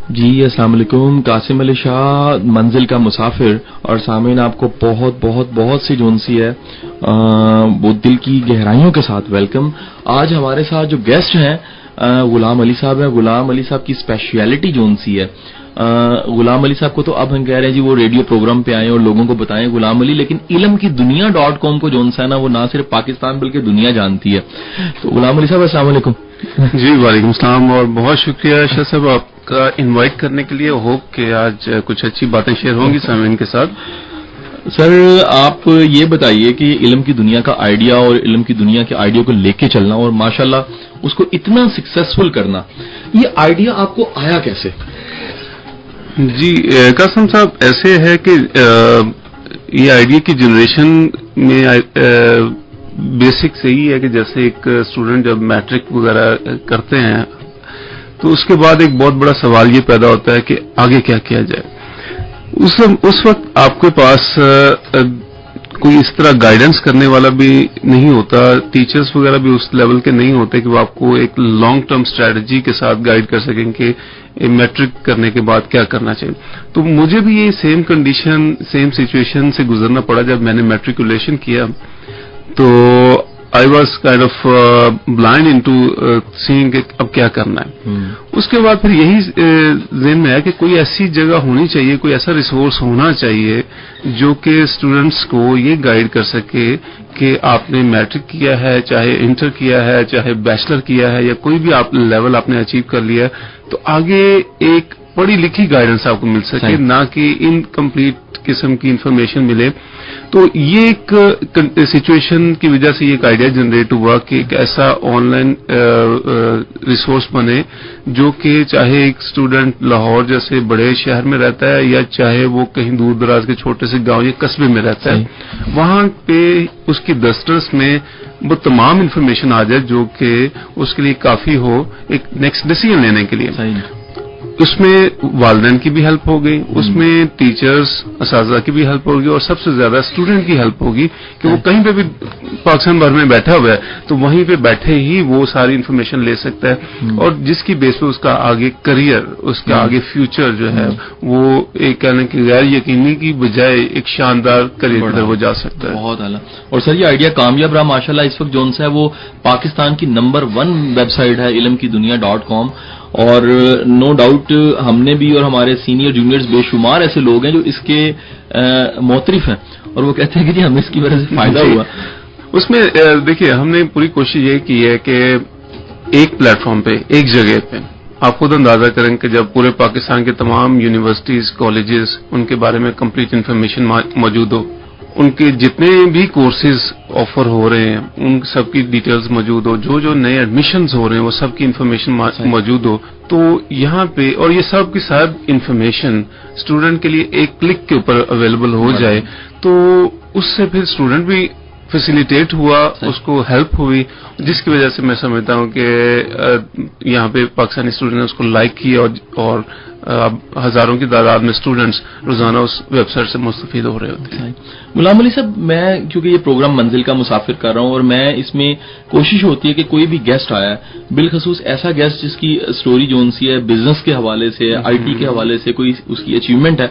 جی السلام علیکم. قاسم علی شاہ منزل کا مسافر. اور سامعین آپ کو بہت بہت بہت سی جون سی ہے وہ دل کی گہرائیوں کے ساتھ ویلکم. آج ہمارے ساتھ جو گیسٹ ہیں غلام علی صاحب ہیں. غلام علی صاحب کی اسپیشلٹی جون سی ہے. غلام علی صاحب کو تو اب ہم کہہ رہے ہیں جی وہ ریڈیو پروگرام پہ آئیں اور لوگوں کو بتائیں غلام علی, لیکن علم کی دنیا .com کو جون سا ہے نا وہ نہ صرف پاکستان بلکہ دنیا جانتی ہے. تو غلام علی صاحب السلام علیکم. جی وعلیکم السلام, اور بہت شکریہ شاہ صاحب آپ کا انوائٹ کرنے کے لیے. ہوپ کہ آج کچھ اچھی باتیں شیئر ہوں گی سامعین کے ساتھ. سر آپ یہ بتائیے کہ علم کی دنیا کا آئیڈیا اور علم کی دنیا کے آئیڈیا کو لے کے چلنا اور ماشاءاللہ اس کو اتنا سکسیسفل کرنا, یہ آئیڈیا آپ کو آیا کیسے؟ جی قاسم صاحب, ایسے ہے کہ یہ آئیڈیا کی جنریشن میں بیسک سے ہی ہے کہ جیسے ایک اسٹوڈنٹ جب میٹرک وغیرہ کرتے ہیں تو اس کے بعد ایک بہت بڑا سوال یہ پیدا ہوتا ہے کہ آگے کیا کیا جائے. اس وقت آپ کے پاس کوئی اس طرح گائیڈنس کرنے والا بھی نہیں ہوتا, ٹیچرز وغیرہ بھی اس لیول کے نہیں ہوتے کہ وہ آپ کو ایک لانگ ٹرم اسٹریٹجی کے ساتھ گائیڈ کر سکیں کہ میٹرک کرنے کے بعد کیا کرنا چاہیے. تو مجھے بھی یہ سیم کنڈیشن سیم سچویشن سے گزرنا پڑا. جب میں نے میٹریکولیشن کیا تو I was kind of blind in to seeing اب کیا کرنا ہے. اس کے بعد پھر یہی ذہن میں آیا کہ کوئی ایسی جگہ ہونی چاہیے, کوئی ایسا ریسورس ہونا چاہیے جو کہ اسٹوڈنٹس کو یہ گائیڈ کر سکے کہ آپ نے میٹرک کیا ہے, چاہے انٹر کیا ہے, چاہے بیچلر کیا ہے, یا کوئی بھی آپ لیول آپ نے اچیو کر لیا ہے, تو آگے ایک پڑھی لکھی گائیڈنس آپ کو مل سکے, نہ کہ انکمپلیٹ قسم کی انفارمیشن ملے. تو یہ ایک سچویشن کی وجہ سے یہ ایک آئیڈیا جنریٹ ہوا کہ ایک ایسا آن لائن ریسورس بنے جو کہ چاہے ایک اسٹوڈنٹ لاہور جیسے بڑے شہر میں رہتا ہے یا چاہے وہ کہیں دور دراز کے چھوٹے سے گاؤں یا قصبے میں رہتا ہے, وہاں پہ اس کی دسترس میں وہ تمام انفارمیشن آ جائے جو کہ اس کے لیے کافی ہو ایک نیکسٹ ڈیسیژن لینے کے لیے. اس میں والدین کی بھی ہیلپ ہوگی, اس میں ٹیچرز اساتذہ کی بھی ہیلپ ہوگی, اور سب سے زیادہ اسٹوڈنٹ کی ہیلپ ہوگی کہ وہ کہیں پہ بھی پاکستان بھر میں بیٹھا ہوا ہے تو وہیں پہ بیٹھے ہی وہ ساری انفارمیشن لے سکتا ہے, اور جس کی بیس پہ اس کا آگے کریئر, اس کا آگے فیوچر جو ہے وہ ایک کہنے کی غیر یقینی کی بجائے ایک شاندار کریئر کی طرف وہ جا سکتا ہے. بہت اعلیٰ. اور سر یہ آئیڈیا کامیاب رہا ماشاءاللہ. اس وقت جون سا ہے وہ پاکستان کی نمبر 1 ویب سائٹ ہے علم کی دنیا .com, اور نو ڈاؤٹ ہم نے بھی اور ہمارے سینئر جونیئرز بے شمار ایسے لوگ ہیں جو اس کے معترف ہیں اور وہ کہتے ہیں کہ جی ہمیں اس کی وجہ سے فائدہ ہوا. اس میں دیکھیے ہم نے پوری کوشش یہ کی ہے کہ ایک پلیٹ فارم پہ ایک جگہ پہ آپ خود اندازہ کریں کہ جب پورے پاکستان کے تمام یونیورسٹیز کالجز ان کے بارے میں کمپلیٹ انفارمیشن موجود ہو, ان کے جتنے بھی کورسز آفر ہو رہے ہیں ان سب کی ڈیٹیلز موجود ہو, جو نئے ایڈمیشنز ہو رہے ہیں وہ سب کی انفارمیشن موجود ہو, تو یہاں پہ اور یہ سب کی سب انفارمیشن اسٹوڈنٹ کے لیے ایک کلک کے اوپر اویلیبل ہو جائے تو اس سے پھر اسٹوڈنٹ بھی فیسیلیٹیٹ ہوا, اس کو ہیلپ ہوئی, جس کی وجہ سے میں سمجھتا ہوں کہ یہاں پہ پاکستانی اسٹوڈنٹ نے اس کو لائک کیا اور ہزاروں کی تعداد میں اسٹوڈنٹس روزانہ اس ویب سائٹ سے مستفید ہو رہے ہوتے ہیں. غلام علی صاحب, میں کیونکہ یہ پروگرام منزل کا مسافر کر رہا ہوں اور میں اس میں کوشش ہوتی ہے کہ کوئی بھی گیسٹ آیا ہے بالخصوص ایسا گیسٹ جس کی سٹوری جون سی ہے بزنس کے حوالے سے, آئی ٹی کے حوالے سے, کوئی اس کی اچیومنٹ ہے,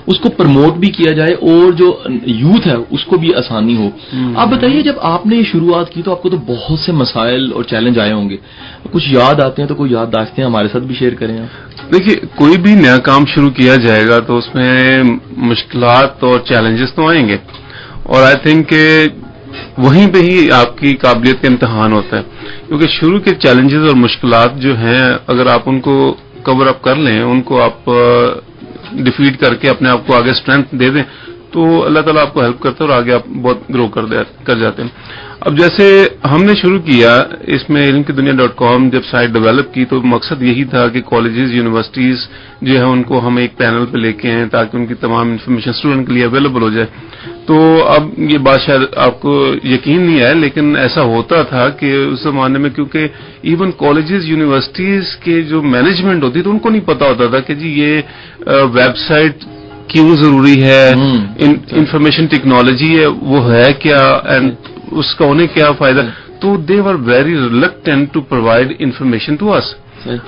اس کو پروموٹ بھی کیا جائے اور جو یوتھ ہے اس کو بھی آسانی ہو. آپ بتائیے جب آپ نے یہ شروعات کی تو آپ کو تو بہت سے مسائل اور چیلنج آئے ہوں گے, کچھ یاد آتے ہیں تو کوئی یاد داشتیں ہمارے ساتھ بھی شیئر کریں آپ. دیکھیے کوئی بھی نیا کام شروع کیا جائے گا تو اس میں مشکلات اور چیلنجز تو آئیں گے, اور آئی تھنک کہ وہیں پہ ہی آپ کی قابلیت کا امتحان ہوتا ہے, کیونکہ شروع کے چیلنجز اور مشکلات جو ہیں اگر آپ ان کو کور اپ کر لیں, ان کو آپ ڈیفیٹ کر کے اپنے آپ کو آگے اسٹرینتھ دے دیں تو اللہ تعالیٰ آپ کو ہیلپ کرتا ہے اور آگے آپ بہت گرو کر جاتے ہیں. اب جیسے ہم نے شروع کیا اس میں علم کی دنیا .com جب سائٹ ڈیولپ کی تو مقصد یہی تھا کہ کالجز یونیورسٹیز جو ہے ان کو ہم ایک پینل پہ لے کے آئیں تاکہ ان کی تمام انفارمیشن اسٹوڈنٹ کے لیے اویلیبل ہو جائے. تو اب یہ بات شاید آپ کو یقین نہیں ہے لیکن ایسا ہوتا تھا کہ اس زمانے میں کیونکہ ایون کالجز یونیورسٹیز کے جو مینجمنٹ ہوتی تو ان کو نہیں پتا ہوتا تھا کہ جی یہ ویب سائٹ کیوں ضروری ہے, انفارمیشن ٹیکنالوجی ہے وہ ہے کیا, اینڈ اس کا انہیں کیا فائدہ. تو they were very reluctant to provide information to us.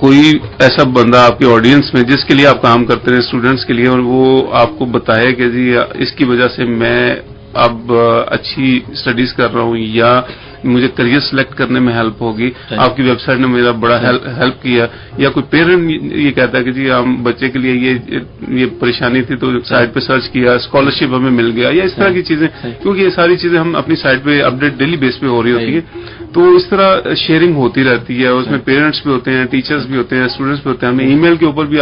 کوئی ایسا بندہ آپ کے آڈینس میں جس کے لیے آپ کام کرتے ہیں اسٹوڈنٹس کے لیے, اور وہ آپ کو بتائے کہ جی اس کی وجہ سے میں اب اچھی اسٹڈیز کر رہا ہوں یا مجھے کریئر سلیکٹ کرنے میں ہیلپ ہوگی, آپ کی ویب سائٹ نے میرا بڑا ہیلپ کیا, یا کوئی پیرنٹ یہ کہتا ہے کہ جی ہم بچے کے لیے یہ پریشانی تھی تو سائٹ پہ سرچ کیا, اسکالرشپ ہمیں مل گیا, یا اس طرح کی چیزیں, کیونکہ یہ ساری چیزیں ہم اپنی سائٹ پہ اپڈیٹ ڈیلی بیس پہ ہو رہی ہوتی ہیں, تو اس طرح شیئرنگ ہوتی رہتی ہے. اس میں پیرنٹس بھی ہوتے ہیں, ٹیچرز بھی ہوتے ہیں, اسٹوڈنٹس بھی ہوتے ہیں, ہمیں ای میل کے اوپر بھی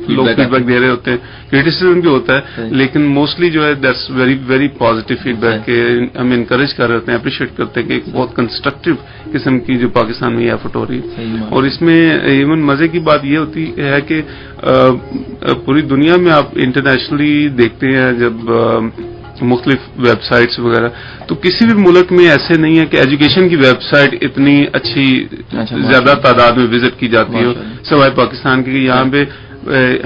لوگ فیڈ بیک دے رہے ہوتے ہیں, کریٹیسزم بھی ہوتا ہے, لیکن موسٹلی جو ہے that's very very positive feedback کہ ہم انکریج کر رہے ہوتے ہیں, اپریشیٹ کرتے ہیں کہ ایک بہت کنسٹرکٹیو قسم کی جو پاکستان میں یہ ایفرٹ ہو رہی ہے. اور اس میں ایون مزے کی بات یہ ہوتی ہے کہ پوری دنیا میں آپ انٹرنیشنلی دیکھتے ہیں جب مختلف ویب سائٹس وغیرہ, تو کسی بھی ملک میں ایسے نہیں ہے کہ ایجوکیشن کی ویب سائٹ اتنی اچھی زیادہ تعداد میں وزٹ کی جاتی ہو سوائے پاکستان کی. یہاں پہ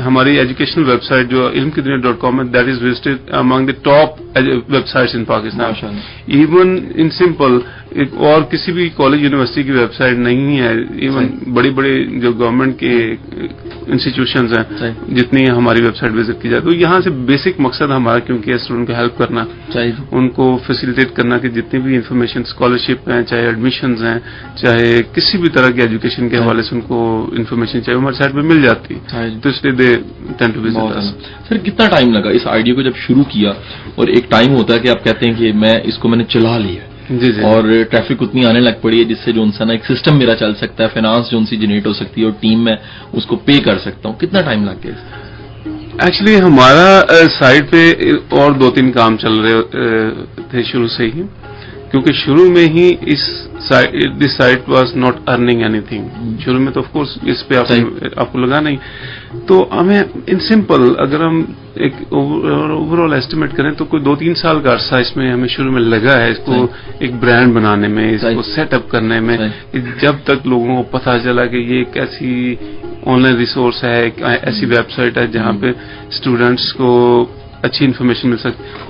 ہماری ایجوکیشنل ویب سائٹ جو علم کی دنیا .com ہے, that is visited among the top web sites in Pakistan. Even in simple اور کسی بھی کالج یونیورسٹی کی ویب سائٹ نہیں ہے, ایون بڑی بڑی جو گورنمنٹ کے انسٹیٹیوشنز ہیں جتنی ہماری ویب سائٹ وزٹ کی جائے. تو یہاں سے بیسک مقصد ہمارا کیونکہ اسٹوڈنٹ کو ہیلپ کرنا, ان کو فیسیلیٹیٹ کرنا کہ جتنی بھی انفارمیشن اسکالرشپ ہیں, چاہے ایڈمیشنز ہیں, چاہے کسی بھی طرح کی ایجوکیشن کے حوالے سے ان کو انفارمیشن چاہیے ہماری سائٹ پہ مل جاتی ہے. تو اس لیے دے ٹین ٹو وزٹ اس. سر کتنا ٹائم لگا اس آئیڈیا کو جب شروع کیا, اور ایک ٹائم ہوتا ہے کہ آپ کہتے ہیں کہ میں اس کو میں نے چلا لیا جی جی, اور ٹریفک اتنی آنے لگ پڑی ہے جس سے جو نا ایک سسٹم میرا چل سکتا ہے, فائنانس جو جنریٹ ہو سکتی ہے, اور ٹیم میں اس کو پے کر سکتا ہوں, کتنا ٹائم لگ گیا؟ ایکچولی ہمارا سائٹ پہ اور 2-3 کام چل رہے تھے شروع سے ہی, کیونکہ شروع میں ہی this site was not earning anything. شروع میں تو آف کورس اس پہ آپ کو لگا نہیں, تو ہمیں ان سمپل اگر ہم ایک اوور آل ایسٹیمیٹ کریں تو کوئی 2-3 سال کا عرصہ اس میں ہمیں شروع میں لگا ہے, اس کو ایک برانڈ بنانے میں, اس کو سیٹ اپ کرنے میں. جب تک لوگوں کو پتہ چلا کہ یہ ایک ایسی آن لائن ریسورس ہے, ایک ایسی ویب سائٹ ہے جہاں پہ اسٹوڈینٹس کو اچھی انفارمیشن مل سکتی,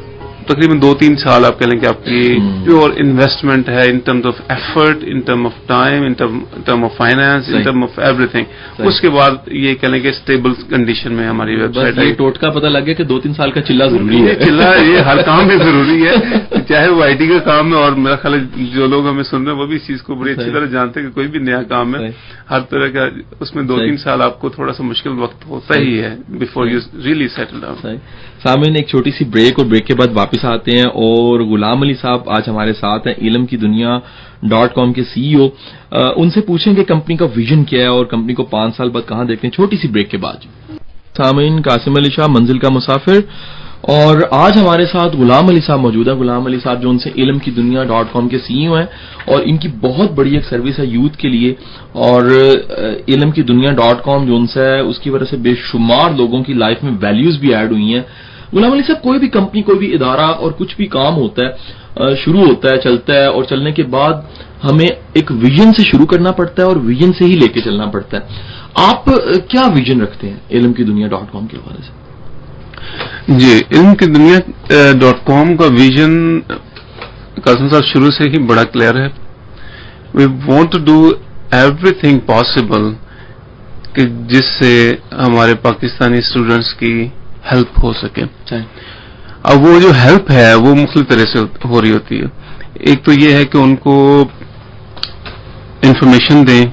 تقریباً 2-3 سال آپ کہہ لیں کہ آپ کی پیور انویسٹمنٹ ہے in terms of effort, in term of time, in term of finance, in term of everything. اس کے بعد یہ کہہ لیں کہ اسٹیبل کنڈیشن میں ہماری ویب سائٹ ہے. ٹوٹکا پتہ لگ گیا کہ 2-3 سال کا چلہ ضروری ہے. چلہ یہ ہر کام میں ضروری ہے, چاہے وہ IT کا کام ہے, اور میرا خیال ہے جو لوگ ہمیں سن رہے ہیں وہ بھی اس چیز کو بڑی اچھی طرح جانتے ہیں کہ کوئی بھی نیا کام ہے ہر طرح کا اس میں 2-3 سال آپ کو تھوڑا سا مشکل وقت ہوتا ہی ہے before you really settle down. سامعین ایک چھوٹی سی بریک, اور بریک کے بعد واپس آتے ہیں, اور غلام علی صاحب آج ہمارے ساتھ ہیں, علم کی دنیا .com کے CEO. ان سے پوچھیں کہ کمپنی کا ویژن کیا ہے اور کمپنی کو 5 سال بعد کہاں دیکھتے ہیں. چھوٹی سی بریک کے بعد سامعین قاسم علی شاہ منزل کا مسافر, اور آج ہمارے ساتھ غلام علی صاحب موجود ہیں. غلام علی صاحب جو ان سے علم کی دنیا .com کے CEO ہیں, اور ان کی بہت بڑی ایک سروس ہے یوتھ کے لیے, اور علم کی دنیا .com جو ان سے ہے اس کی وجہ سے بے شمار لوگوں کی لائف میں ویلیوز بھی ایڈ ہوئی ہیں. غلام علی صاحب کوئی بھی کمپنی, کوئی بھی ادارہ اور کچھ بھی کام ہوتا ہے, شروع ہوتا ہے, چلتا ہے, اور چلنے کے بعد ہمیں ایک ویژن سے شروع کرنا پڑتا ہے اور ویژن سے ہی لے کے چلنا پڑتا ہے. آپ کیا ویژن رکھتے ہیں علم کی دنیا .com کے حوالے سے؟ جی, علم کی دنیا .com کا ویژن قاسم صاحب شروع سے ہی بڑا کلیئر ہے. We want to do everything possible کہ جس سے ہمارے پاکستانی اسٹوڈینٹس کی ہیلپ ہو سکے. اب وہ جو ہیلپ ہے وہ مختلف طرح سے ہو رہی ہوتی ہے. ایک تو یہ ہے کہ ان کو انفارمیشن دیں,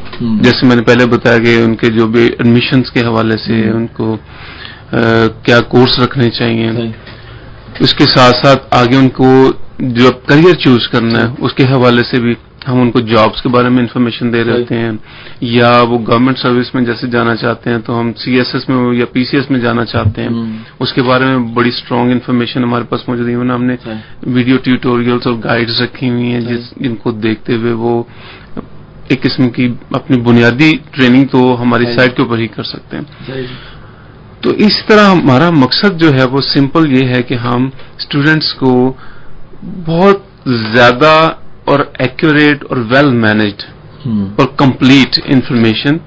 جیسے میں نے پہلے بتایا کہ ان کے جو بھی ایڈمیشنز کے حوالے سے ان کو کیا کورس رکھنے چاہیے, اس کے ساتھ ساتھ آگے ان کو جو کریئر چوز کرنا ہے اس کے حوالے سے بھی ہم ان کو جابس کے بارے میں انفارمیشن دے رہتے ہیں, یا وہ گورنمنٹ سروس میں جیسے جانا چاہتے ہیں تو ہم CSS میں یا PCS میں جانا چاہتے ہیں, اس کے بارے میں بڑی اسٹرانگ انفارمیشن ہمارے پاس موجود ہے. ہم نے ویڈیو ٹیوٹوریلز اور گائیڈز رکھی ہوئی ہیں جن کو دیکھتے ہوئے وہ ایک قسم کی اپنی بنیادی ٹریننگ تو ہماری سائٹ کے اوپر ہی کر سکتے ہیں. تو اس طرح ہمارا مقصد جو ہے وہ سمپل یہ ہے کہ ہم اسٹوڈینٹس کو بہت زیادہ اور ایکوریٹ اور ویل مینجڈ اور کمپلیٹ انفارمیشن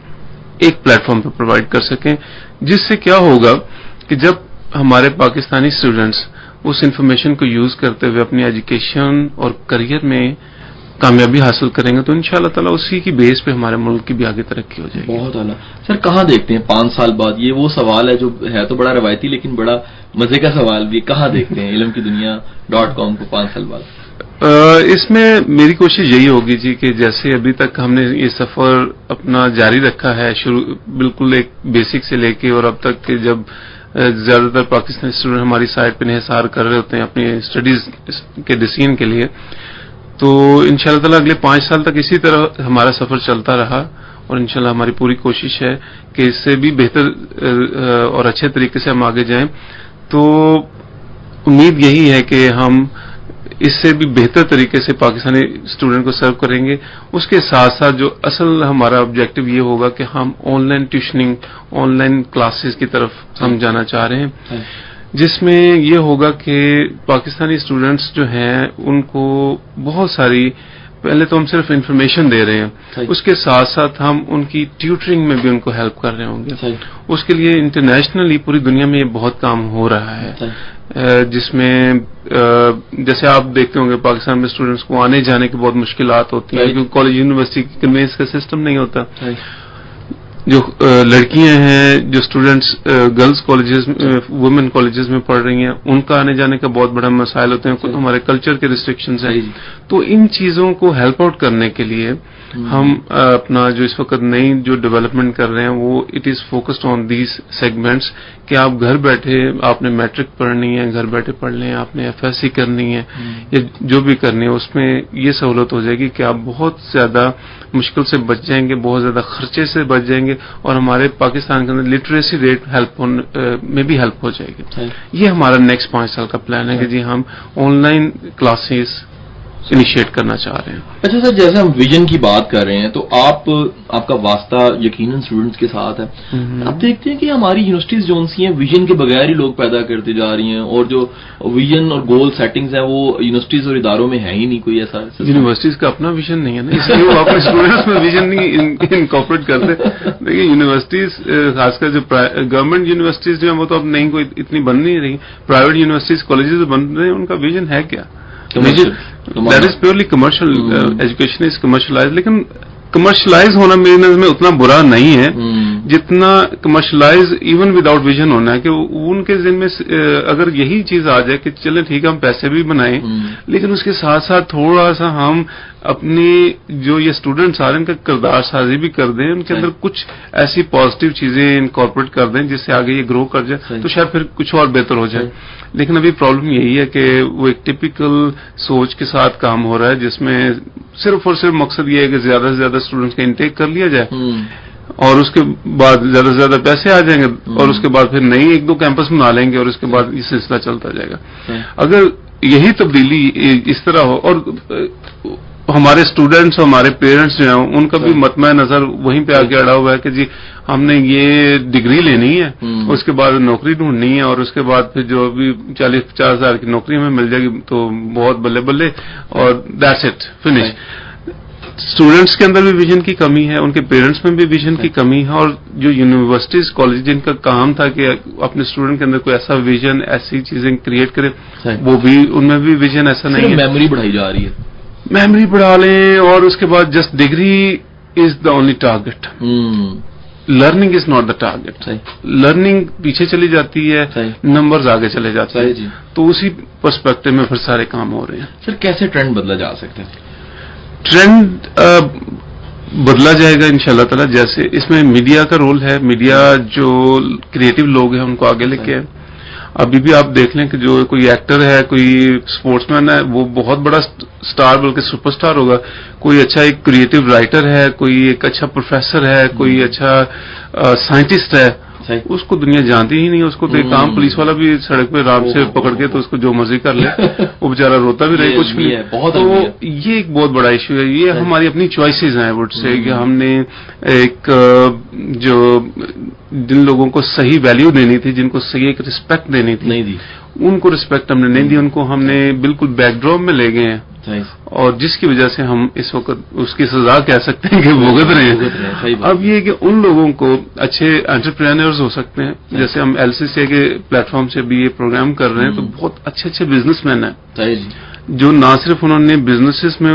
ایک پلیٹ فارم پہ پرووائڈ کر سکیں, جس سے کیا ہوگا کہ جب ہمارے پاکستانی اسٹوڈینٹس اس انفارمیشن کو یوز کرتے ہوئے اپنی ایجوکیشن اور کریئر میں کامیابی حاصل کریں گے تو انشاءاللہ تعالی اسی کی بیس پہ ہمارے ملک کی بھی آگے ترقی ہو جائے گی. بہت اعلیٰ. سر کہاں دیکھتے ہیں 5 سال بعد؟ یہ وہ سوال ہے جو ہے تو بڑا روایتی لیکن بڑا مزے کا سوال بھی. کہاں دیکھتے ہیں علم کی دنیا .com کو 5 سال بعد؟ اس میں میری کوشش یہی ہوگی جی کہ جیسے ابھی تک ہم نے یہ سفر اپنا جاری رکھا ہے شروع بالکل ایک بیسک سے لے کے اور اب تک کہ جب زیادہ تر پاکستانی اسٹوڈنٹ ہماری سائٹ پہ انحصار کر رہے ہوتے ہیں اپنی اسٹڈیز کے ڈسین کے لیے, تو انشاءاللہ تعالی اگلے 5 سال تک اسی طرح ہمارا سفر چلتا رہا اور انشاءاللہ ہماری پوری کوشش ہے کہ اس سے بھی بہتر اور اچھے طریقے سے ہم آگے جائیں. تو امید یہی ہے کہ ہم اس سے بھی بہتر طریقے سے پاکستانی اسٹوڈنٹ کو سرو کریں گے. اس کے ساتھ ساتھ جو اصل ہمارا آبجیکٹو یہ ہوگا کہ ہم online tuitioning, online classes کی طرف ہم جانا چاہ رہے ہیں, جس میں یہ ہوگا کہ پاکستانی اسٹوڈنٹس جو ہیں ان کو بہت ساری, پہلے تو ہم صرف انفارمیشن دے رہے ہیں, اس کے ساتھ ساتھ ہم ان کی ٹیوٹرنگ میں بھی ان کو ہیلپ کر رہے ہوں گے. اس کے لیے انٹرنیشنلی پوری دنیا میں یہ بہت کام ہو رہا ہے, جس میں جیسے آپ دیکھتے ہوں گے پاکستان میں اسٹوڈنٹس کو آنے جانے کی بہت مشکلات ہوتی ہیں کیونکہ کالج یونیورسٹی کی کنوینس کا سسٹم نہیں ہوتا. جو لڑکیاں ہیں, جو students girls colleges women colleges میں پڑھ رہی ہیں, ان کا آنے جانے کا بہت بڑا مسائل ہوتے ہیں, ہمارے کلچر کے ریسٹرکشنز ہیں. تو ان چیزوں کو ہیلپ آؤٹ کرنے کے لیے ہم اپنا جو اس وقت نئی جو ڈیولپمنٹ کر رہے ہیں وہ it is focused on these segments کہ آپ گھر بیٹھے آپ نے میٹرک پڑھنی ہے, گھر بیٹھے پڑھ لیں, آپ نے ایف ایس سی کرنی ہے یا جو بھی کرنی ہے, اس میں یہ سہولت ہو جائے گی کہ آپ بہت زیادہ مشکل سے بچ جائیں گے, بہت زیادہ خرچے سے بچ جائیں گے اور ہمارے پاکستان کے اندر لٹریسی ریٹ میں بھی ہیلپ ہو جائے گی. یہ ہمارا نیکسٹ 5 سال کا پلان ہے کہ جی ہم آن لائن کلاسز انیشیٹ کرنا چاہ رہے ہیں. اچھا سر, جیسے ہم ویژن کی بات کر رہے ہیں تو آپ کا واسطہ یقیناً اسٹوڈنٹس کے ساتھ ہے. آپ دیکھتے ہیں کہ ہماری یونیورسٹیز جو سی ہیں ویژن کے بغیر ہی لوگ پیدا کرتے جا رہی ہیں, اور جو ویژن اور گول سیٹنگز ہیں وہ یونیورسٹیز اور اداروں میں ہے ہی نہیں کوئی ایسا. یونیورسٹیز کا اپنا ویژن نہیں ہے نا, اس لیے وہ اپنے اسٹوڈنٹس میں ویژن نہیں انکارپوریٹ کرتے. دیکھیے یونیورسٹیز خاص کر جو گورنمنٹ یونیورسٹیز جو ہیں وہ تو اب نہیں کوئی اتنی بن نہیں رہی, پرائیویٹ یونیورسٹیز کالجز بن رہے ہیں, ان کا ویژن ہے کیا؟ That is purely commercial, education is commercialize. لیکن کمرشلائز ہونا میری نظر میں اتنا برا نہیں ہے جتنا کمرشلائز ایون وداؤٹ ویژن ہونا ہے, کہ ان کے ذہن میں اگر یہی چیز آ جائے کہ چلیں ٹھیک ہے ہم پیسے بھی بنائیں لیکن اس کے ساتھ ساتھ تھوڑا سا ہم اپنی جو یہ اسٹوڈنٹس آ رہے ہیں ان کا کردار سازی بھی کر دیں, ان کے اندر کچھ ایسی پازیٹیو چیزیں انکارپوریٹ کر دیں جس سے آگے یہ گرو کر جائے تو شاید پھر کچھ اور بہتر ہو جائے. لیکن ابھی پرابلم یہی ہے کہ وہ ایک ٹپیکل سوچ کے ساتھ کام ہو رہا ہے جس میں صرف اور صرف مقصد یہ ہے کہ زیادہ سے زیادہ اسٹوڈنٹس کا انٹیک کر لیا جائے اور اس کے بعد زیادہ سے زیادہ پیسے آ جائیں گے اور اس کے بعد پھر نئی 1-2 کیمپس بنا لیں گے اور اس کے بعد یہ سلسلہ چلتا جائے گا. اگر یہی تبدیلی اس طرح ہو اور ہمارے اسٹوڈنٹس اور ہمارے پیرنٹس جو ہیں ان کا بھی مطمع نظر وہیں پہ آگے اڑا ہوا ہے کہ جی ہم نے یہ ڈگری لینی ہے, اس کے بعد نوکری ڈھونڈنی ہے اور اس کے بعد پھر جو بھی 40-50 ہزار کی نوکری ہمیں مل جائے گی تو بہت بلے بلے اور دیٹس اٹ فنش. اسٹوڈنٹس کے اندر بھی ویژن کی کمی ہے, ان کے پیرنٹس میں بھی ویژن کی کمی ہے, اور جو یونیورسٹیز کالج جن کا کام تھا کہ اپنے اسٹوڈنٹ کے اندر کوئی ایسا ویژن ایسی چیزیں کریٹ کرے وہ بھی ان میں بھی ویژن ایسا نہیں ہے. میموری بڑھائی جا رہی ہے, میموری بڑھا لیں اور اس کے بعد just degree is the only target, learning is not the target. Learning پیچھے چلی جاتی ہے, نمبرز آگے چلے جاتے ہیں, تو اسی پرسپیکٹو میں پھر سارے کام ہو رہے ہیں. سر کیسے ٹرینڈ بدلا جا سکتا ہے؟ ٹرینڈ بدلا جائے گا انشاءاللہ تعالی. جیسے اس میں میڈیا کا رول ہے, میڈیا جو کریٹو لوگ ہیں ان کو آگے لے کے آئے. ابھی بھی آپ دیکھ لیں کہ جو کوئی ایکٹر ہے, کوئی اسپورٹس مین ہے, وہ بہت بڑا اسٹار بلکہ سپر اسٹار ہوگا. کوئی اچھا ایک کریٹو رائٹر ہے, کوئی ایک اچھا پروفیسر ہے, کوئی اچھا سائنٹسٹ ہے, اس کو دنیا جانتی ہی نہیں. اس کو تو ایک عام پولیس والا بھی سڑک پہ رام سے پکڑ کے تو اس کو جو مرضی کر لے, وہ بیچارہ روتا بھی رہے کچھ بھی. تو یہ ایک بہت بڑا ایشو ہے. یہ ہماری اپنی چوائسیز ہیں وڈ سے کہ ہم نے ایک جو جن لوگوں کو صحیح ویلیو دینی تھی, جن کو صحیح ایک رسپیکٹ دینی تھی, ان کو رسپیکٹ ہم نے نہیں دی, ان کو ہم نے بالکل بیک ڈراپ میں لے گئے ہیں اور جس کی وجہ سے ہم اس وقت اس کی سزا کہہ سکتے ہیں کہ بھگت رہے ہیں. اب یہ کہ ان لوگوں کو اچھے انٹرپرینرز ہو سکتے ہیں, جیسے ہم ایل سی سی کے پلیٹ فارم سے بھی یہ پروگرام کر رہے ہیں, تو بہت اچھے اچھے بزنس مین ہیں جو نہ صرف انہوں نے بزنسز میں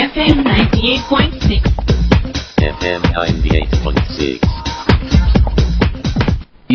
FM 98.6 FM 98.6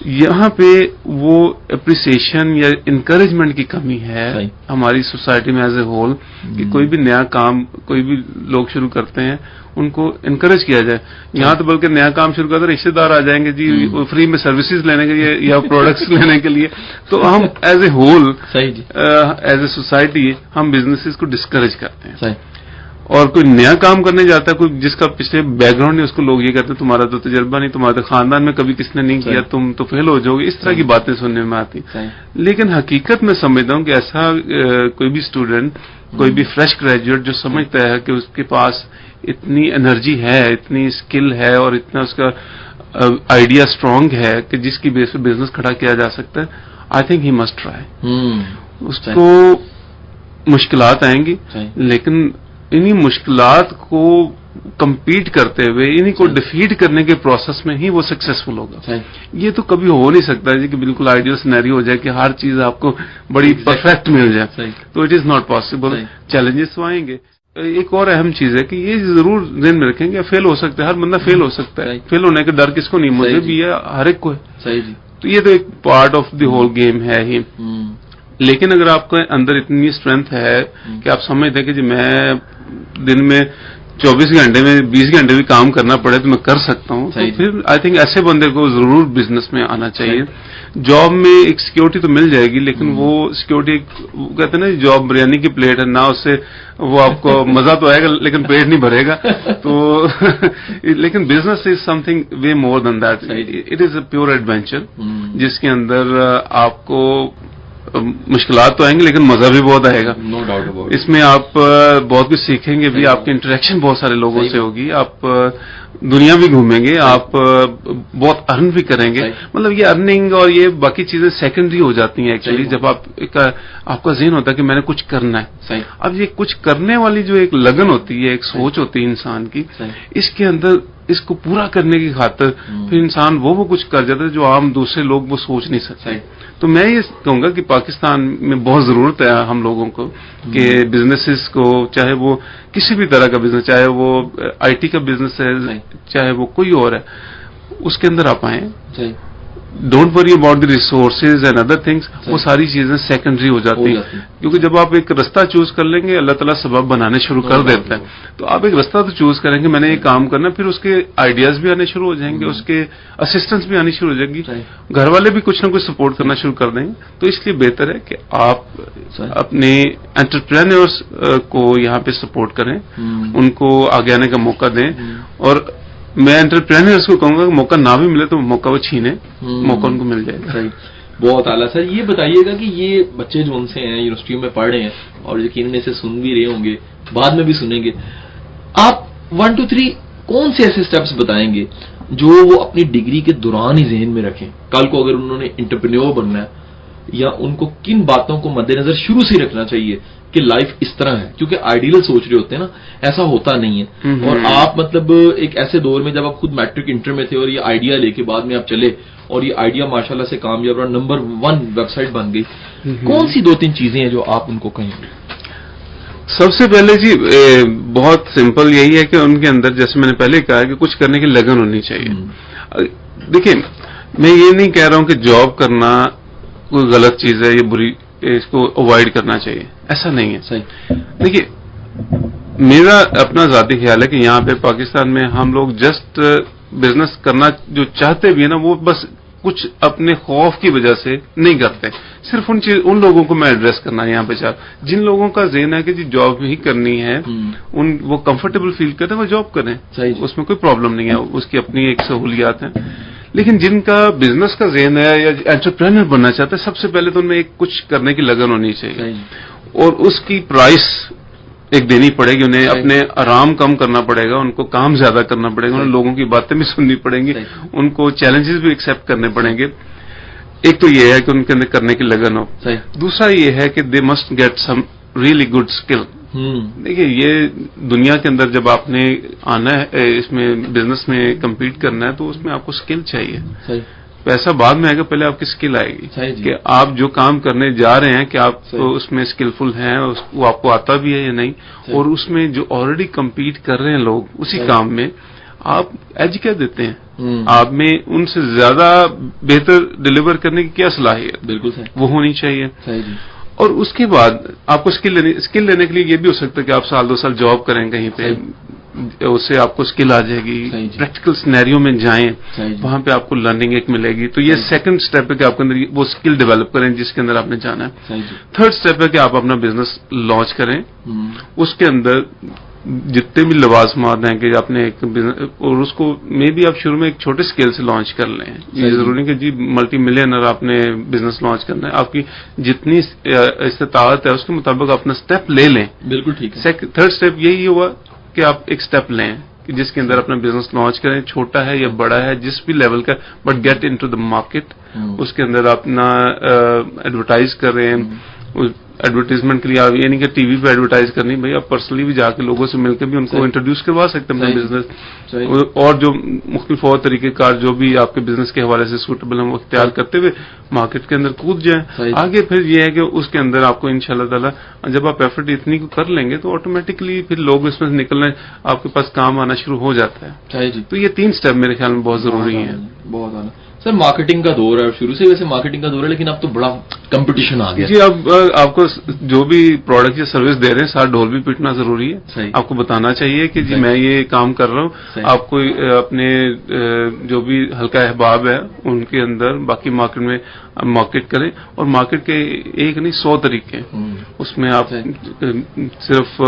یہاں پہ وہ اپریسیشن یا انکریجمنٹ کی کمی ہے ہماری سوسائٹی میں ایز اے ہول، کہ کوئی بھی نیا کام کوئی بھی لوگ شروع کرتے ہیں ان کو انکریج کیا جائے. یہاں تو بلکہ نیا کام شروع کرتے رشتے دار آ جائیں گے جی فری میں سروسز لینے کے لیے یا پروڈکٹس لینے کے لیے. تو ہم as a whole as a society ہم بزنسز کو ڈسکریج کرتے ہیں. اور کوئی نیا کام کرنے جاتا ہے کوئی جس کا پچھلے بیک گراؤنڈ نہیں، اس کو لوگ یہ کہتے ہیں تمہارا تو تجربہ نہیں، تمہارے تو خاندان میں کبھی کس نے نہیں کیا، تم تو فیل ہو جاؤ گے. اس طرح کی باتیں سننے میں آتی. لیکن حقیقت میں سمجھتا ہوں کہ ایسا کوئی بھی اسٹوڈنٹ، کوئی بھی فریش گریجویٹ جو سمجھتا ہے کہ اس کے پاس اتنی انرجی ہے، اتنی اسکل ہے اور اتنا اس کا آئیڈیا اسٹرانگ ہے کہ جس کی بیس پہ بزنس کھڑا کیا جا سکتا ہے، I think he must try. اس کو مشکلات آئیں گی لیکن انہی مشکلات کو کمپیٹ کرتے ہوئے انہی کو ڈیفیٹ کرنے کے پروسیس میں ہی وہ سکسیسفل ہوگا. یہ تو کبھی ہو نہیں سکتا جی کہ بالکل آئیڈیل سینیریو ہو جائے کہ ہر چیز آپ کو بڑی پرفیکٹ مل جائے. تو it is not possible. Challenges تو آئیں گے. ایک اور اہم چیز ہے کہ یہ ضرور ذہن میں رکھیں گے فیل ہو سکتا ہے، ہر بندہ فیل ہو سکتا ہے. فیل ہونے کا ڈر کس کو نہیں، مجھے بھی ہے، ہر ایک کو ہے. تو یہ تو ایک part of the whole game ہے ہی. لیکن اگر آپ کے اندر اتنی اسٹرینتھ ہے کہ آپ سمجھتے ہیں کہ جی میں دن میں 24 گھنٹے میں 20 گھنٹے بھی کام کرنا پڑے تو میں کر سکتا ہوں، تو پھر آئی تھنک ایسے بندے کو ضرور بزنس میں آنا چاہیے. جاب میں ایک سیکورٹی تو مل جائے گی لیکن وہ سیکورٹی کہتے ہیں نا جاب بریانی کی پلیٹ ہے، نہ اس سے وہ آپ کو مزہ تو آئے گا لیکن پیٹ نہیں بھرے گا. تو لیکن business is something way more than that. It is a pure adventure جس کے اندر آپ کو مشکلات تو آئیں گے لیکن مزہ بھی بہت آئے گا. No doubt about. اس میں آپ بہت کچھ سیکھیں گے بھی، آپ کی انٹریکشن بہت سارے لوگوں سے ہوگی، آپ دنیا بھی گھومیں گے، آپ بہت ارن بھی کریں گے. مطلب یہ ارننگ اور یہ باقی چیزیں سیکنڈری ہو جاتی ہیں ایکچولی جب آپ کا ذہن ہوتا ہے کہ میں نے کچھ کرنا ہے. اب یہ کچھ کرنے والی جو ایک لگن ہوتی ہے، ایک سوچ ہوتی ہے انسان کی، اس کے اندر اس کو پورا کرنے کی خاطر پھر انسان وہ کچھ کر جاتا ہے جو عام دوسرے لوگ وہ سوچ نہیں سکتے. تو میں یہ کہوں گا کہ پاکستان میں بہت ضرورت ہے ہم لوگوں کو کہ بزنسز کو، چاہے وہ کسی بھی طرح کا بزنس، چاہے وہ آئی ٹی کا بزنس ہے، چاہے وہ کوئی اور ہے، اس کے اندر آپ آئیں. Don't worry about the resources and other things. وہ ساری چیزیں سیکنڈری ہو جاتی ہیں کیونکہ جب آپ ایک رستہ چوز کر لیں گے اللہ تعالیٰ سبب بنانے شروع کر دیتا ہے. تو آپ ایک رستہ تو چوز کریں گے میں نے یہ کام کرنا، پھر اس کے آئیڈیاز بھی آنے شروع ہو جائیں گے، اس کے اسسٹنس بھی آنی شروع ہو جائیں گی، گھر والے بھی کچھ نہ کچھ سپورٹ کرنا شروع کر دیں گے. تو اس لیے بہتر ہے کہ آپ اپنے انٹرپرینورس کو یہاں پہ سپورٹ کریں، ان کو آگے آنے کا موقع دیں. اور میں انٹرپرینرز کو کہوں گا کہ موقع نہ بھی ملے تو موقع وہ چھینے، موقع ان کو مل جائے گا. بہت اعلیٰ. سر یہ بتائیے گا کہ یہ بچے جو ان سے ہیں یونیورسٹیوں میں پڑھ رہے ہیں اور یقیناً اسے سن بھی رہے ہوں گے، بعد میں بھی سنیں گے، آپ 1 2 3 کون سے ایسے سٹیپس بتائیں گے جو وہ اپنی ڈگری کے دوران ہی ذہن میں رکھیں کل کو اگر انہوں نے انٹرپرینیور بننا ہے، یا ان کو کن باتوں کو مد نظر شروع سے رکھنا چاہیے کہ لائف اس طرح ہے؟ کیونکہ آئیڈیل سوچ رہے ہوتے ہیں نا، ایسا ہوتا نہیں ہے. اور آپ مطلب ایک ایسے دور میں جب آپ خود میٹرک انٹر میں تھے اور یہ آئیڈیا لے کے بعد میں آپ چلے اور یہ آئیڈیا ماشاءاللہ سے کامیاب رہا، نمبر 1 ویب سائٹ بن گئی. کون سی 2-3 چیزیں ہیں جو آپ ان کو کہیں گے؟ سب سے پہلے جی بہت سمپل یہی ہے کہ ان کے اندر جیسے میں نے پہلے کہا کہ کچھ کرنے کی لگن ہونی چاہیے. دیکھیں میں یہ نہیں کہہ رہا ہوں کہ جاب کرنا کوئی غلط چیز ہے، یہ بری، اس کو اوائڈ کرنا چاہیے، ایسا نہیں ہے. دیکھیے میرا اپنا ذاتی خیال ہے کہ یہاں پہ پاکستان میں ہم لوگ جسٹ بزنس کرنا جو چاہتے بھی ہیں نا وہ بس کچھ اپنے خوف کی وجہ سے نہیں کرتے. صرف ان لوگوں کو میں ایڈریس کرنا ہے یہاں پہ جن لوگوں کا ذہن ہے کہ جی جاب ہی کرنی ہے، وہ کمفرٹیبل فیل کرتے ہیں وہ جاب کریں، اس میں کوئی پرابلم نہیں ہے، اس کی اپنی ایک سہولیات ہیں. لیکن جن کا بزنس کا ذہن ہے یا انٹرپرینر بننا چاہتے ہیں، سب سے پہلے تو ان میں ایک کچھ کرنے کی لگن ہونی چاہیے اور اس کی پرائس ایک دینی پڑے گی. انہیں اپنے آرام کم کرنا پڑے گا، ان کو کام زیادہ کرنا پڑے گا، انہیں لوگوں کی باتیں بھی سننی پڑیں گی، ان کو چیلنجز بھی ایکسپٹ کرنے پڑیں گے. ایک تو یہ ہے کہ ان کے اندر کرنے کی لگن ہو. دوسرا یہ ہے کہ they must get some really good skill. دیکھیے یہ دنیا کے اندر جب آپ نے آنا ہے، اس میں بزنس میں کمپیٹ کرنا ہے تو اس میں آپ کو اسکل چاہیے. پیسہ بعد میں آئے گا، پہلے آپ کی اسکل آئے گی کہ آپ جو کام کرنے جا رہے ہیں کہ آپ اس میں اسکلفل ہیں، وہ آپ کو آتا بھی ہے یا نہیں. اور اس میں جو آلریڈی کمپیٹ کر رہے ہیں لوگ اسی کام میں، آپ ایج کیا دیتے ہیں، آپ میں ان سے زیادہ بہتر ڈلیور کرنے کی کیا صلاحیت، بالکل صحیح، وہ ہونی چاہیے. صحیح جی. اور اس کے بعد آپ کو اسکل لینے کے لیے یہ بھی ہو سکتا ہے کہ آپ سال 2 سال جاب کریں کہیں پہ، اس سے آپ کو اسکل آ جائے گی. پریکٹیکل سینیریو میں جائیں، وہاں پہ آپ کو لرننگ ایک ملے گی. تو یہ سیکنڈ اسٹیپ ہے کہ آپ کے اندر وہ اسکل ڈیولپ کریں جس کے اندر آپ نے جانا ہے. تھرڈ اسٹیپ ہے کہ آپ اپنا بزنس لانچ کریں. اس کے اندر جتنے بھی لوازمات ہیں کہ آپ نے ایک اور اس کو میں بھی آپ شروع میں ایک چھوٹے اسکیل سے لانچ کر لیں. یہ ضروری کہ جی ملٹی ملینر آپ نے بزنس لانچ کرنا ہے. آپ کی جتنی استطاعت ہے اس کے مطابق اپنا اسٹیپ لے لیں. بالکل ٹھیک ہے. تھرڈ اسٹیپ یہی ہوا کہ آپ ایک اسٹیپ لیں کہ جس کے اندر اپنا بزنس لانچ کریں، چھوٹا ہے یا بڑا ہے جس بھی لیول کا، but get into the market. اس کے اندر اپنا ایڈورٹائز کریں. ایڈورٹیزمنٹ کے لیے آپ یہ نہیں کہ ٹی وی پہ ایڈورٹائز کرنی، بھائی آپ پرسنلی بھی جا کے لوگوں سے مل کے بھی ان کو انٹروڈیوس کروا سکتے ہیں اپنا بزنس. اور جو مختلف اور طریقہ کار جو بھی آپ کے بزنس کے حوالے سے سوٹیبل ہیں وہ اختیار کرتے ہوئے مارکیٹ کے اندر کود جائیں. آگے پھر یہ ہے کہ اس کے اندر آپ کو انشاءاللہ تعالی جب آپ ایفرٹ اتنی کو کر لیں گے تو آٹومیٹکلی پھر لوگ اس میں نکلنے آپ کے پاس کام آنا شروع ہو جاتا ہے. تو یہ 3 اسٹیپ میرے خیال میں بہت ضروری ہیں. بہت اعلیٰ. سر مارکیٹنگ کا دور ہے، شروع سے ویسے مارکیٹنگ کا دور ہے، لیکن اب تو بڑا کمپٹیشن آ گیا. جی اب آپ کو جو بھی پروڈکٹ یا سروس دے رہے ہیں ساتھ ڈھول بھی پیٹنا ضروری ہے. آپ کو بتانا چاہیے کہ جی میں یہ کام کر رہا ہوں. آپ کو اپنے جو بھی ہلکا احباب ہے ان کے اندر باقی مارکیٹ میں مارکیٹ کریں. اور مارکیٹ کے ایک نہیں 100 طریقے ہیں. اس میں آپ صرف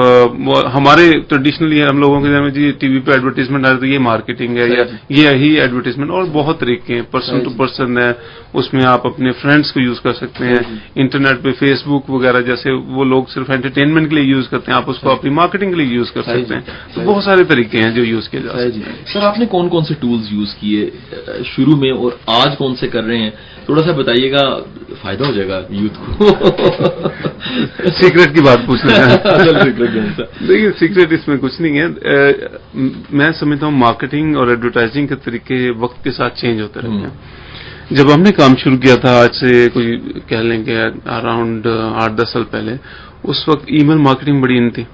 ہمارے ٹریڈیشنلی ہم لوگوں کے ذہن میں جی ٹی وی پہ ایڈورٹیزمنٹ آ رہا ہے تو یہ مارکیٹنگ ہے یا یہی ایڈورٹیزمنٹ. اور بہت طریقے ہیں، پرسن ٹو پرسن ہے. اس میں آپ اپنے فرینڈس کو یوز کر سکتے ہیں. انٹرنیٹ پہ فیس بک وغیرہ جیسے وہ لوگ صرف انٹرٹینمنٹ کے لیے یوز کرتے ہیں، آپ اس کو اپنی مارکیٹنگ کے لیے یوز کر سکتے ہیں. تو بہت سارے طریقے ہیں جو یوز کیے جا سکتے ہیں. سر آپ نے کون کون سے ٹولز یوز کیے شروع میں اور آج کون سے کر رہے ہیں؟ تھوڑا سا بتائیے گا، فائدہ ہو جائے گا یوتھ کو. سیکرٹ کی بات پوچھنا ہے. دیکھیے سیکرٹ اس میں کچھ نہیں ہے. میں سمجھتا ہوں مارکیٹنگ اور ایڈورٹائزنگ کے طریقے وقت کے ساتھ چینج ہوتے رہتے ہیں. جب ہم نے کام شروع کیا تھا آج سے کوئی کہہ لیں کہ اراؤنڈ 8-10 سال پہلے، اس وقت ای میل مارکیٹنگ بڑی ان تھی.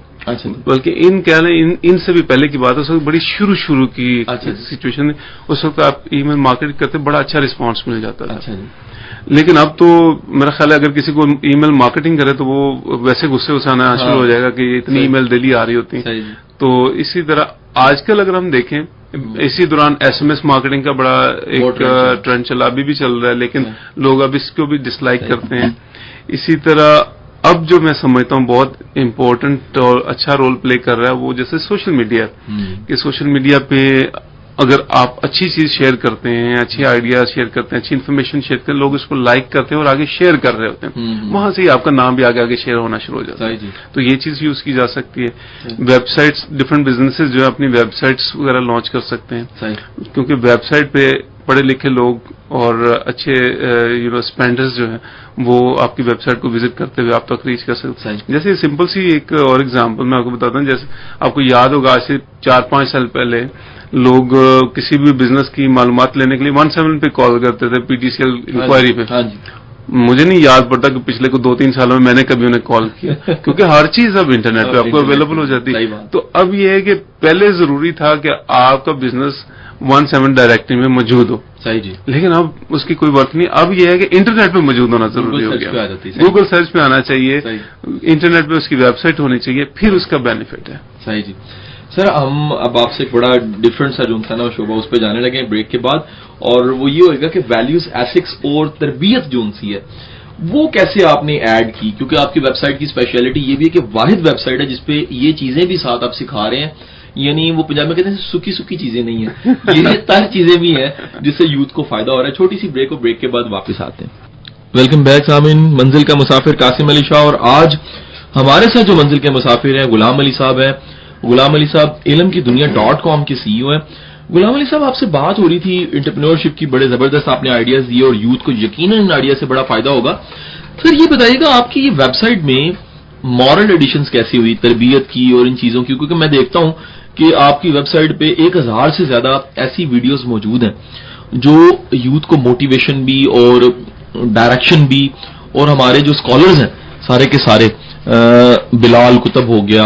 بلکہ کہہ لیں ان سے بھی پہلے کی بات ہے، اس وقت بڑی شروع کی سچویشن. اس وقت آپ ای میل مارکیٹنگ کرتے بڑا اچھا رسپانس مل جاتا تھا. لیکن اب تو میرا خیال ہے اگر کسی کو ای میل مارکیٹنگ کرے تو وہ ویسے غصے آنا شروع ہو جائے گا کہ اتنی ای میل ڈیلی آ رہی ہوتی ہیں. تو اسی طرح آج کل اگر ہم دیکھیں اسی دوران ایس ایم ایس مارکیٹنگ کا بڑا ایک ٹرینڈ چلا، ابھی بھی چل رہا ہے، لیکن لوگ اب اس کو بھی ڈس لائک کرتے ہیں. اسی طرح اب جو میں سمجھتا ہوں بہت امپورٹنٹ اور اچھا رول پلے کر رہا ہے وہ جیسے سوشل میڈیا، کہ سوشل میڈیا پہ اگر آپ اچھی چیز شیئر کرتے ہیں، اچھی آئیڈیاز شیئر کرتے ہیں، اچھی انفارمیشن شیئر کرتے ہیں، لوگ اس کو لائک کرتے ہیں اور آگے شیئر کر رہے ہوتے ہیں. وہاں سے ہی آپ کا نام بھی آگے شیئر ہونا شروع ہو جاتا ہے. تو یہ چیز یوز کی جا سکتی ہے. ویب سائٹس، ڈفرینٹ بزنسز جو ہے اپنی ویب سائٹس وغیرہ لانچ کر سکتے ہیں، کیونکہ ویب سائٹ پہ پڑھے لکھے لوگ اور اچھے اسپینڈرز جو ہیں وہ آپ کی ویب سائٹ کو وزٹ کرتے ہوئے آپ تک ریچ کر سکتے ہیں. جیسے سمپل سی ایک اور ایگزامپل میں آپ کو بتاتا ہوں. جیسے آپ کو یاد ہوگا آج سے 4-5 سال پہلے لوگ کسی بھی بزنس کی معلومات لینے کے لیے 17 پہ کال کرتے تھے، P T C L enquiry پہ. مجھے نہیں یاد پڑتا کہ پچھلے کو 2-3 سالوں میں نے کبھی انہیں کال کیا، کیونکہ ہر چیز اب انٹرنیٹ پہ آپ کو اویلیبل ہو جاتی ہے. تو اب یہ ہے کہ پہلے ضروری تھا کہ آپ کا بزنس 17 ڈائریکٹری میں موجود ہو، لیکن اب اس کی کوئی ورک نہیں. اب یہ ہے کہ انٹرنیٹ پہ موجود ہونا ضروری ہو گیا. گوگل سرچ پہ آنا چاہیے، انٹرنیٹ پہ اس کی ویب سائٹ ہونی چاہیے، پھر اس کا بینیفٹ ہے. صحیح جی. سر ہم اب آپ سے ایک بڑا ڈفرنٹ سا جو تھا نا شعبہ اس پہ جانے لگے بریک کے بعد، اور وہ یہ ہوئے گا کہ ویلیوز، ایتھکس اور تربیت جو سی ہے وہ کیسے آپ نے ایڈ کی، کیونکہ آپ کی ویب سائٹ کی اسپیشلٹی یہ بھی ہے کہ واحد ویب سائٹ ہے جس پہ یہ چیزیں بھی ساتھ آپ سکھا رہے ہیں. یعنی وہ پنجاب میں کہتے ہیں سکی چیزیں نہیں ہیں، یہ تر چیزیں بھی ہیں جس سے یوتھ کو فائدہ ہو رہا ہے. چھوٹی سی بریک، اور بریک کے بعد واپس آتے ہیں. ویلکم بیک سامعین، منزل کا مسافر قاسم علی شاہ، اور آج ہمارے ساتھ جو منزل کے مسافر ہیں غلام علی صاحب ہیں. غلام علی صاحب علم کی دنیا .com کے سی ای او ہیں. غلام علی صاحب آپ سے بات ہو رہی تھی انٹرپرینورشپ کی، بڑے زبردست آپ نے آئیڈیاز دیے اور یوتھ کو یقیناً ان آئیڈیا سے بڑا فائدہ ہوگا. سر یہ بتائیے گا آپ کی یہ ویب سائٹ میں مورل ایڈیشنز کیسی ہوئی، تربیت کی اور ان چیزوں کی؟ کیونکہ میں دیکھتا ہوں کہ آپ کی ویب سائٹ پہ 1000 سے زیادہ ایسی ویڈیوز موجود ہیں جو یوتھ کو موٹیویشن بھی اور ڈائریکشن بھی، اور ہمارے جو اسکالرز ہیں سارے کے سارے، بلال کتب ہو گیا،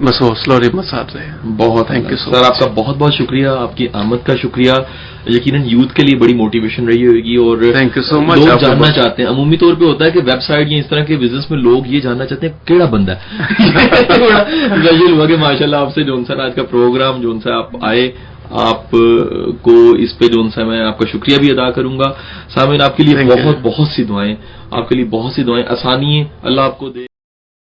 بس حوصلہ اور ہمت ساتھ رہے. بہت Thank you so sir much. آپ کا بہت بہت شکریہ, آپ کی آمد کا شکریہ. یقیناً یوتھ کے لیے بڑی موٹیویشن رہی ہوگی, اور Thank you so much. لوگ آپ کو جاننا چاہتے ہیں, عمومی طور پہ ہوتا ہے کہ ویب سائٹ یا اس طرح کے بزنس میں لوگ یہ جاننا چاہتے ہیں کیڑا بندہ ہے. بڑا ویژول ہوا کہ ماشاءاللہ آپ سے جون سر آج کا پروگرام جون سا آپ آئے, آپ کو اس پہ جون سا میں آپ کا شکریہ بھی ادا کروں گا. سامعین آپ کے لیے Thank you. بہت بہت سی دعائیں, آپ کے لیے بہت سی دعائیں, آسانی اللہ آپ کو دے.